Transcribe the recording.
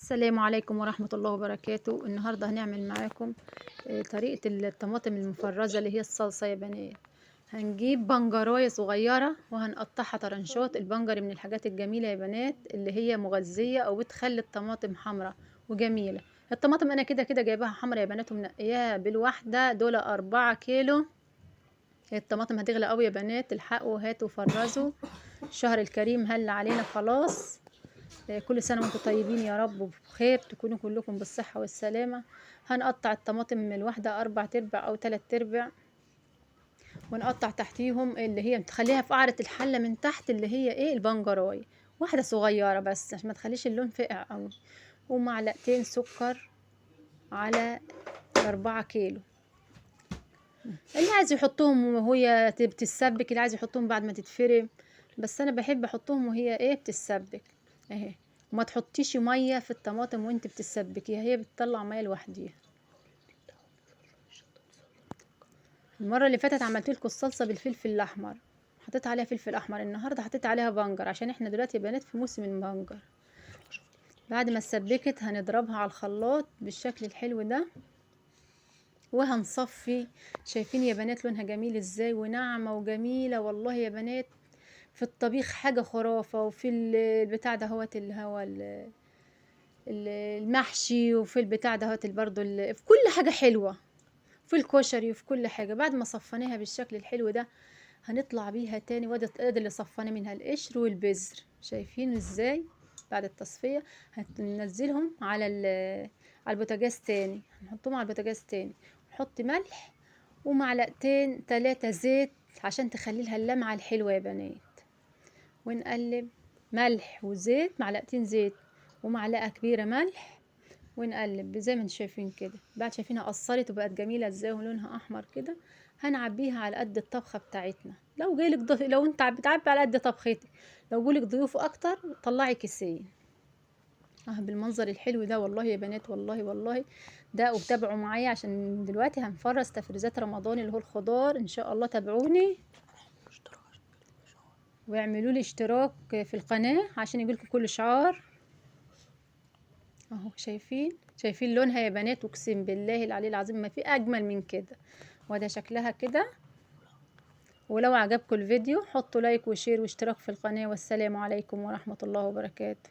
السلام عليكم ورحمة الله وبركاته. النهاردة هنعمل معاكم طريقة الطماطم المفرزة اللي هي الصلصة يا بنات. هنجيب بنجراية صغيرة وهنقطعها طرنشات. البنجر من الحاجات الجميلة يا بنات اللي هي مغذية أو بتخلي الطماطم حمراء وجميلة. الطماطم أنا كده كده جايباها حمراء يا بنات ومنقياها بالواحدة، دول 4 كيلو. الطماطم هتغلى قوي يا بنات، الحقوا هاتوا فرزوا. الشهر الكريم هل علينا خلاص. كل سنة وانتم طيبين يا رب وبخير، تكونوا كلكم بالصحة والسلامة. هنقطع الطماطم من الواحدة 4 تربع أو 3 تربع، ونقطع تحتيهم اللي هي تخليها في قعرة الحلة من تحت اللي هي ايه البنجراية، واحدة صغيرة بس عشان ما تخليش اللون فاقع قوي. ومعلقتين سكر على 4 كيلو. اللي عايز يحطهم وهي بتتسبك، اللي عايز يحطهم بعد ما تتفرم، بس انا بحب احطهم وهي ايه بتتسبك اهي. وما تحطيش ميه في الطماطم وانت بتسبكيها، هي بتطلع ميه لوحديها. المره اللي فاتت عملت لكم الصلصه بالفلفل الاحمر، حطيت عليها فلفل احمر. النهارده حطيت عليها بنجر عشان احنا دلوقتي يا بنات في موسم البنجر. بعد ما اتسبكت هنضربها على الخلاط بالشكل الحلو ده وهنصفي. شايفين يا بنات لونها جميل ازاي وناعمه وجميله والله يا بنات. في الطبيخ حاجه خرافه، وفي البتاع ده هوت اللي هو المحشي، وفي البتاع ده هوت برضه في كل حاجه حلوه، في الكشري وفي كل حاجه. بعد ما صفيناها بالشكل الحلو ده هنطلع بيها تاني. وادي اللي صفينا منها القشر والبذر، شايفين ازاي. بعد التصفيه هننزلهم على البوتاجاز تاني، هنحطهم على البوتاجاز تاني. نحط ملح ومعلقتين 3 زيت عشان تخلي لها اللمعة الحلوة يا بنات. ونقلب ملح وزيت، معلقتين زيت ومعلقة كبيرة ملح، ونقلب زي ما انتم شايفين كده. بعد شايفينها قصرت وبقت جميلة ازاي ولونها احمر كده. هنعبيها على قد الطبخة بتاعتنا. لو جايلك لو انت بتعبي على قد طبختك، لو جولك ضيوف اكتر طلعي كيسين. بالمنظر الحلو ده والله يا بنات، والله والله ده. وتابعوا معايا عشان دلوقتي هنفرز تفريزات رمضان اللي هو الخضار ان شاء الله. تابعوني واعملوا لي اشتراك في القناة عشان يجيلكم كل شعار. اهو شايفين لونها يا بنات، اقسم بالله العلي العظيم ما في اجمل من كده. وده شكلها كده. ولو عجبكم الفيديو حطوا لايك وشير واشتراك في القناة، والسلام عليكم ورحمة الله وبركاته.